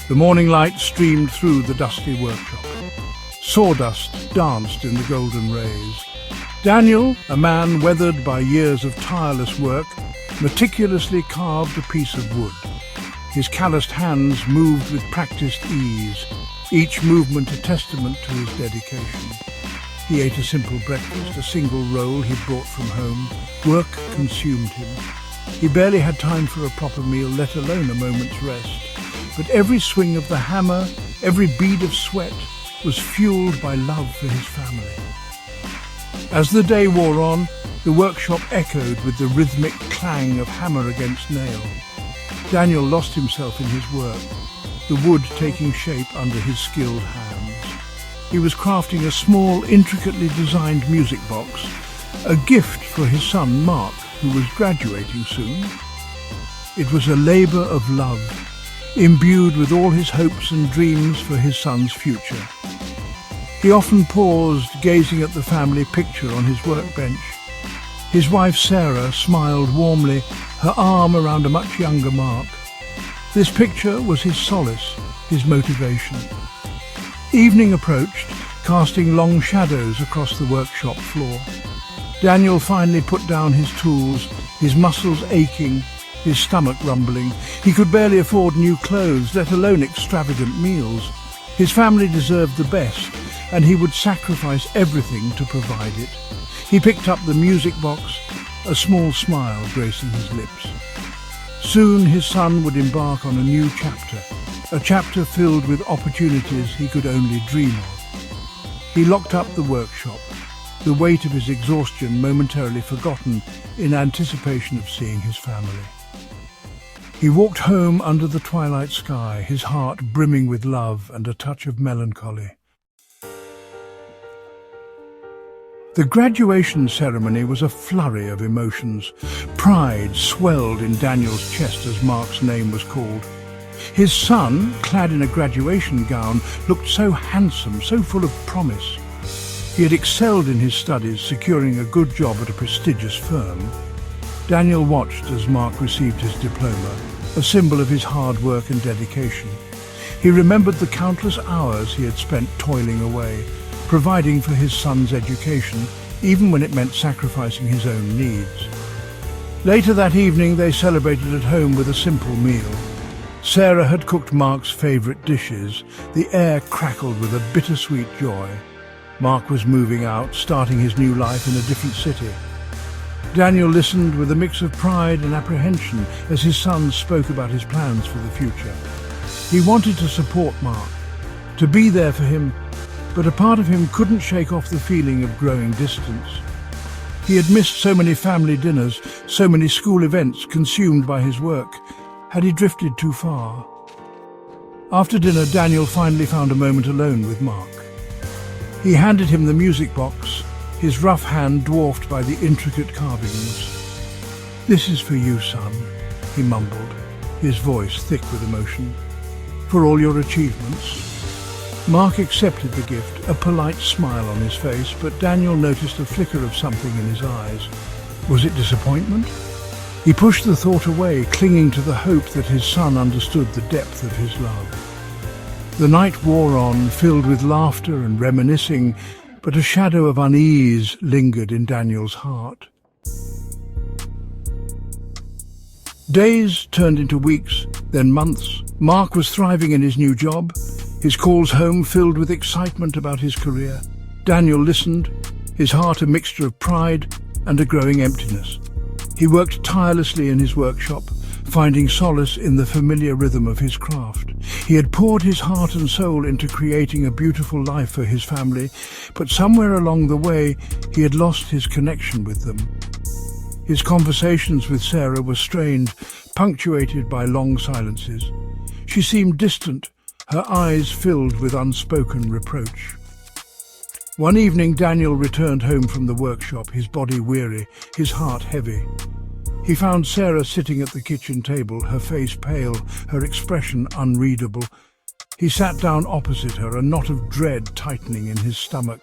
The morning light streamed through the dusty workshop. Sawdust danced in the golden rays. Daniel, a man weathered by years of tireless work, meticulously carved a piece of wood. His calloused hands moved with practiced ease, each movement a testament to his dedication. He ate a simple breakfast, a single roll he'd brought from home. Work consumed him. He barely had time for a proper meal, let alone a moment's rest. But every swing of the hammer, every bead of sweat, was fueled by love for his family. As the day wore on, the workshop echoed with the rhythmic clang of hammer against nail. Daniel lost himself in his work, the wood taking shape under his skilled hands. He was crafting a small, intricately designed music box, a gift for his son Mark, who was graduating soon. It was a labour of love, imbued with all his hopes and dreams for his son's future. He often paused, gazing at the family picture on his workbench. His wife Sarah smiled warmly, her arm around a much younger Mark. This picture was his solace, his motivation. Evening approached, casting long shadows across the workshop floor. Daniel finally put down his tools, his muscles aching, his stomach rumbling. He could barely afford new clothes, let alone extravagant meals. His family deserved the best, and he would sacrifice everything to provide it. He picked up the music box, a small smile gracing his lips. Soon his son would embark on a new chapter, a chapter filled with opportunities he could only dream of. He locked up the workshop, the weight of his exhaustion momentarily forgotten in anticipation of seeing his family. He walked home under the twilight sky, his heart brimming with love and a touch of melancholy. The graduation ceremony was a flurry of emotions. Pride swelled in Daniel's chest as Mark's name was called. His son, clad in a graduation gown, looked so handsome, so full of promise. He had excelled in his studies, securing a good job at a prestigious firm. Daniel watched as Mark received his diploma, a symbol of his hard work and dedication. He remembered the countless hours he had spent toiling away, providing for his son's education, even when it meant sacrificing his own needs. Later that evening, they celebrated at home with a simple meal. Sarah had cooked Mark's favourite dishes. The air crackled with a bittersweet joy. Mark was moving out, starting his new life in a different city. Daniel listened with a mix of pride and apprehension as his son spoke about his plans for the future. He wanted to support Mark, to be there for him, but a part of him couldn't shake off the feeling of growing distance. He had missed so many family dinners, so many school events consumed by his work. Had he drifted too far? After dinner, Daniel finally found a moment alone with Mark. He handed him the music box, his rough hand dwarfed by the intricate carvings. "This is for you, son," he mumbled, his voice thick with emotion. "For all your achievements." Mark accepted the gift, a polite smile on his face, but Daniel noticed a flicker of something in his eyes. Was it disappointment? He pushed the thought away, clinging to the hope that his son understood the depth of his love. The night wore on, filled with laughter and reminiscing, but a shadow of unease lingered in Daniel's heart. Days turned into weeks, then months. Mark was thriving in his new job, his calls home filled with excitement about his career. Daniel listened, his heart a mixture of pride and a growing emptiness. He worked tirelessly in his workshop, finding solace in the familiar rhythm of his craft. He had poured his heart and soul into creating a beautiful life for his family, but somewhere along the way he had lost his connection with them. His conversations with Sarah were strained, punctuated by long silences. She seemed distant, her eyes filled with unspoken reproach. One evening, Daniel returned home from the workshop, his body weary, his heart heavy. He found Sarah sitting at the kitchen table, her face pale, her expression unreadable. He sat down opposite her, a knot of dread tightening in his stomach.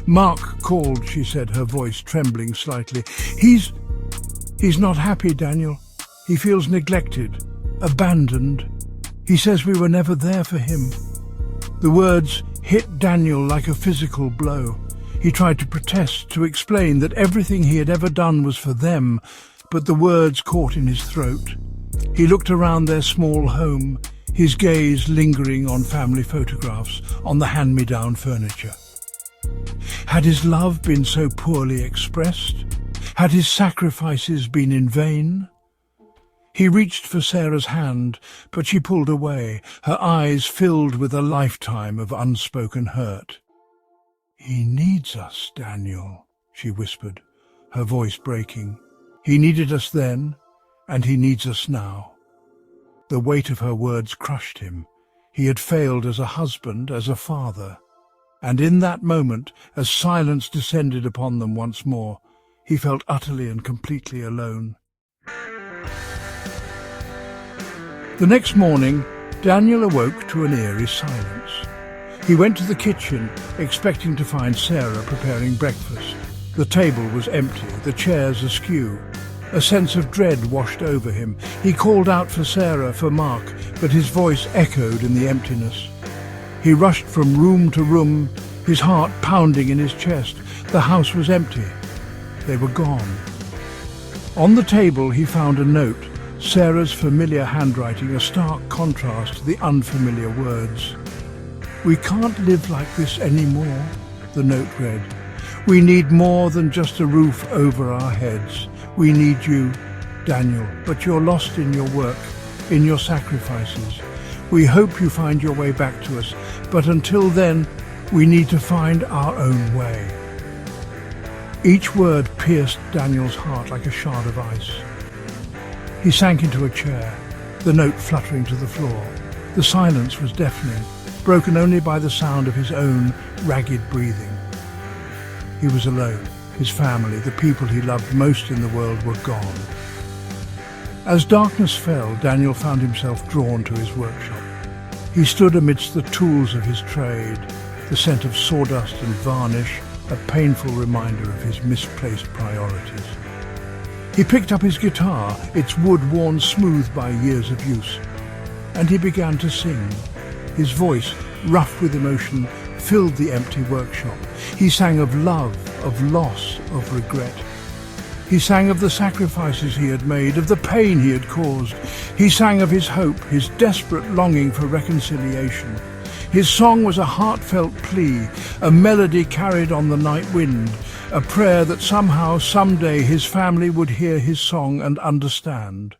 "Mark called," she said, her voice trembling slightly. He's not happy, Daniel. He feels neglected, abandoned. He says we were never there for him. The words hit Daniel like a physical blow. He tried to protest, to explain that everything he had ever done was for them, but the words caught in his throat. He looked around their small home, his gaze lingering on family photographs, on the hand-me-down furniture. Had his love been so poorly expressed? Had his sacrifices been in vain? He reached for Sarah's hand, but she pulled away, her eyes filled with a lifetime of unspoken hurt. "He needs us, Daniel," she whispered, her voice breaking. "He needed us then, and he needs us now." The weight of her words crushed him. He had failed as a husband, as a father. And in that moment, as silence descended upon them once more, he felt utterly and completely alone. The next morning, Daniel awoke to an eerie silence. He went to the kitchen, expecting to find Sarah preparing breakfast. The table was empty, the chairs askew. A sense of dread washed over him. He called out for Sarah, for Mark, but his voice echoed in the emptiness. He rushed from room to room, his heart pounding in his chest. The house was empty. They were gone. On the table he found a note, Sarah's familiar handwriting, a stark contrast to the unfamiliar words. "We can't live like this anymore," the note read. "We need more than just a roof over our heads. We need you, Daniel, but you're lost in your work, in your sacrifices. We hope you find your way back to us, but until then, we need to find our own way." Each word pierced Daniel's heart like a shard of ice. He sank into a chair, the note fluttering to the floor. The silence was deafening, broken only by the sound of his own ragged breathing. He was alone. His family, the people he loved most in the world, were gone. As darkness fell, Daniel found himself drawn to his workshop. He stood amidst the tools of his trade, the scent of sawdust and varnish, a painful reminder of his misplaced priorities. He picked up his guitar, its wood worn smooth by years of use, and he began to sing. His voice, rough with emotion, filled the empty workshop. He sang of love, of loss, of regret. He sang of the sacrifices he had made, of the pain he had caused. He sang of his hope, his desperate longing for reconciliation. His song was a heartfelt plea, a melody carried on the night wind, a prayer that somehow, someday, his family would hear his song and understand.